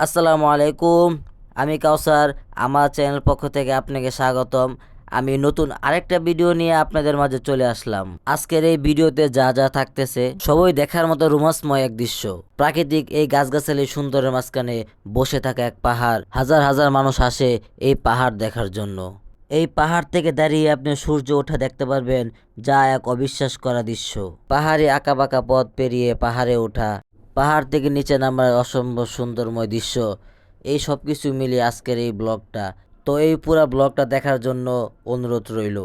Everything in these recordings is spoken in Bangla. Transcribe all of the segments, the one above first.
আসসালামু আলাইকুম। আমি কাউসার। আমার চ্যানেল পক্ষ থেকে আপনাকে স্বাগতম। আমি নতুন আরেকটা ভিডিও নিয়ে আপনাদের মাঝে চলে আসলাম। আজকের এই ভিডিওতে যা যা থাকতেছে সবই দেখার মতো রোমাঞ্চময় এক দৃশ্য। প্রাকৃতিক এই গাছগাছালি সুন্দরের মাঝখানে বসে থাকা এক পাহাড়। হাজার হাজার মানুষ আসে এই পাহাড় দেখার জন্য। এই পাহাড় থেকে দাঁড়িয়ে আপনি সূর্য ওঠা দেখতে পারবেন, যা এক অবিশ্বাস করা দৃশ্য। পাহাড়ে আঁকাবাঁকা পথ পেরিয়ে পাহাড়ে ওঠা, পাহাড় থেকে নিচে নামার অসম্ভব সুন্দরময় দৃশ্য, এই সব কিছু মিলিয়ে আজকের এই ব্লগটা। তো এই পুরা ব্লগটা দেখার জন্য অনুরোধ রইল।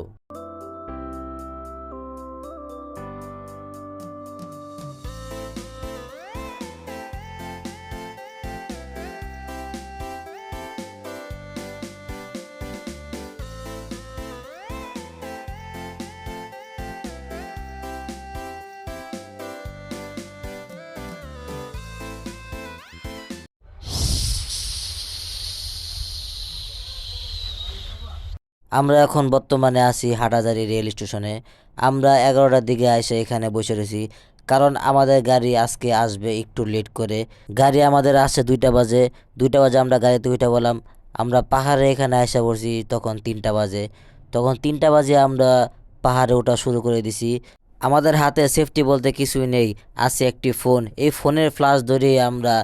আমরা এখন বর্তমানে আছি হাটাজারি রেল স্টেশনে। আমরা 11টার দিকে এসে এখানে বসে রয়েছি, কারণ আমাদের গাড়ি আজকে আসবে একটু লেট করে। গাড়ি আমাদের আসছে 2টা বাজে। 2টা বাজে আমরা গাড়িতে উঠে বললাম। আমরা পাহাড়ে এখানে এসে পড়ছি তখন 3টা বাজে। তখন 3টা বাজে আমরা পাহাড়ে ওঠা শুরু করে দিছি। আমাদের হাতে সেফটি বলতে কিছুই নেই, আছে একটি ফোন। এই ফোনের ফ্ল্যাশ ধরিয়ে আমরা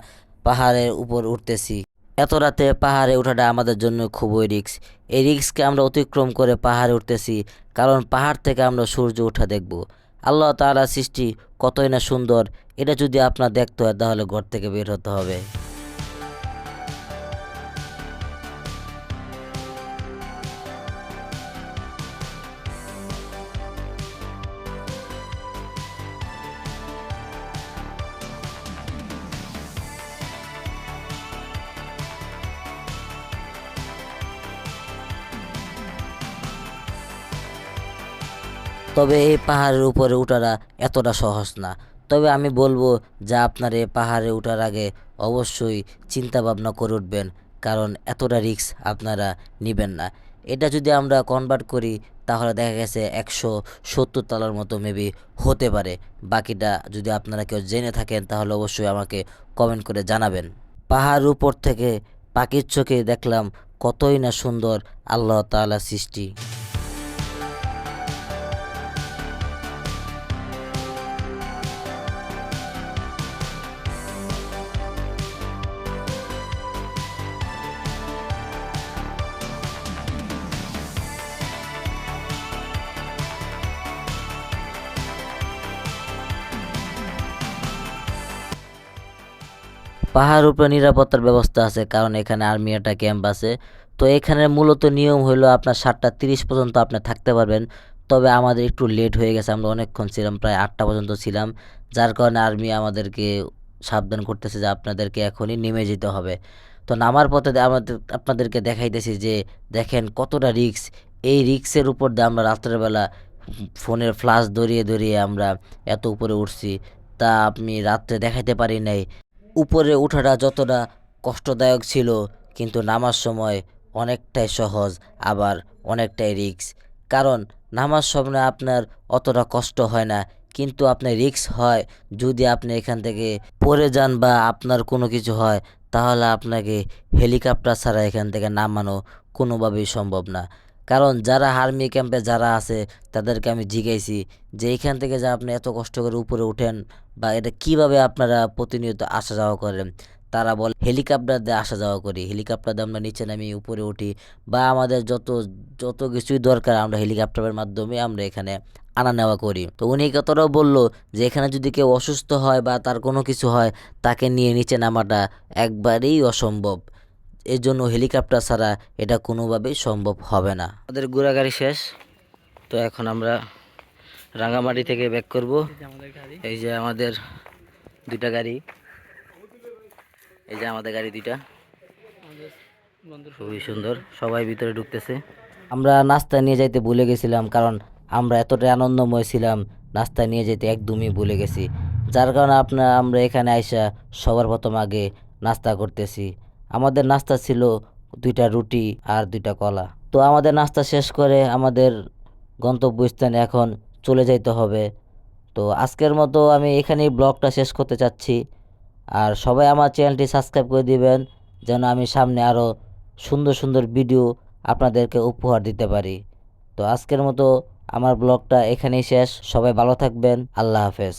পাহাড়ের উপর উঠতেছি। এত রাতে পাহাড়ে ওঠাটা আমাদের জন্য খুবই রিস্ক। এই রিস্ককে আমরা অতিক্রম করে পাহাড়ে উঠতেছি, কারণ পাহাড় থেকে আমরা সূর্য ওঠা দেখব। আল্লাহ তাআলার সৃষ্টি কতই না সুন্দর, এটা যদি আপনার দেখতে হয় তাহলে ঘর থেকে বের হতে হবে। তবে এই পাহাড়ের উপরে ওঠাটা এতটা সহজ না। তবে আমি বলবো যে আপনার এই পাহাড়ে ওঠার আগে অবশ্যই চিন্তা ভাবনা করে উঠবেন, কারণ এতটা রিস্ক আপনারা নেবেন না। এটা যদি আমরা কনভার্ট করি তাহলে দেখা গেছে 170 তলার মতো মেবি হতে পারে। বাকিটা যদি আপনারা কেউ জেনে থাকেন তাহলে অবশ্যই আমাকে কমেন্ট করে জানাবেন। পাহাড়ের উপর থেকে পাখির চোখে দেখলাম কতই না সুন্দর আল্লাহ তাআলার সৃষ্টি। পাহাড়ের উপরে নিরাপত্তার ব্যবস্থা আছে, কারণ এখানে আর্মি একটা ক্যাম্প আছে। তো এখানে মূলত নিয়ম হলো আপনার 7টা 30 পর্যন্ত আপনি থাকতে পারবেন। তবে আমাদের একটু লেট হয়ে গেছে, আমরা অনেকক্ষণ ছিলাম, প্রায় 8টা পর্যন্ত ছিলাম। যার কারণে আর্মি আমাদেরকে সাবধান করতেছে যে আপনাদেরকে এখনই নেমে যেতে হবে। তো নামার পথে আমাদের আপনাদেরকে দেখাইতেছি যে দেখেন কতটা রিস্ক। এই রিস্কের উপর দিয়ে আমরা রাত্রেবেলা ফোনের ফ্ল্যাশ ধরিয়ে ধরিয়ে আমরা এত উপরে উঠছি, তা আমি রাত্রে দেখাইতে পারি নাই। উপরে ওঠাটা যতটা কষ্টদায়ক ছিল, কিন্তু নামার সময় অনেকটাই সহজ, আবার অনেকটাই রিস্ক। কারণ নামার সময় আপনার অতটা কষ্ট হয় না, কিন্তু আপনার রিস্ক হয় যদি আপনি এখান থেকে পড়ে যান বা আপনার কোনো কিছু হয়, তাহলে আপনাকে হেলিকপ্টার ছাড়া এখান থেকে নামানো কোনোভাবেই সম্ভব না। কারণ যারা আর্মি ক্যাম্পে যারা আছে তাদেরকে আমি জিজ্ঞাসি যে এখান থেকে যে আপনি এত কষ্ট করে উপরে উঠেন বা এটা কিভাবে আপনারা প্রতিনিয়ত আসা যাওয়া করেন। তারা বলে হেলিকপ্টার দিয়ে আসা যাওয়া করি, হেলিকপ্টার দিয়ে আমরা নিচে নামি উপরে উঠি, বা আমাদের যত যত কিছুই দরকার আমরা হেলিকপ্টারের মাধ্যমে আমরা এখানে আনা নেওয়া করি। তো উনি কতটাও বলল যে এখানে যদি কেউ অসুস্থ হয় বা তার কোনো কিছু হয়, তাকে নিয়ে নিচে নামাটা একবারেই অসম্ভব। এর জন্য হেলিকপ্টার ছাড়া এটা কোনোভাবেই সম্ভব হবে না। আমাদের ঘোরাগাড়ি শেষ। তো এখন আমরা রাঙামাটি থেকে ব্যাক করব। এই যে আমাদের 2টা গাড়ি, এই যে আমাদের গাড়ি 2টা, খুবই সুন্দর। সবাই ভিতরে ঢুকতেছে। আমরা নাস্তা নিয়ে যাইতে ভুলে গেছিলাম, কারণ আমরা এতটাই আনন্দময় ছিলাম, নাস্তা নিয়ে যেতে একদমই ভুলে গেছি। যার কারণে আমরা এখানে আইসা সবার প্রথম আগে নাস্তা করতেছি। আমাদের নাস্তা ছিল 2টা রুটি আর 2টা কলা। তো আমাদের নাস্তা শেষ করে আমাদের গন্তব্যস্থানে এখন চলে যাইতে হবে। তো আজকের মতো আমি এখানেই ব্লগটা শেষ করতে চাচ্ছি। আর সবাই আমার চ্যানেলটি সাবস্ক্রাইব করে দিবেন যেন আমি সামনে আরও সুন্দর সুন্দর ভিডিও আপনাদেরকে উপহার দিতে পারি। তো আজকের মতো আমার ব্লগটা এখানেই শেষ। সবাই ভালো থাকবেন। আল্লাহ হাফেজ।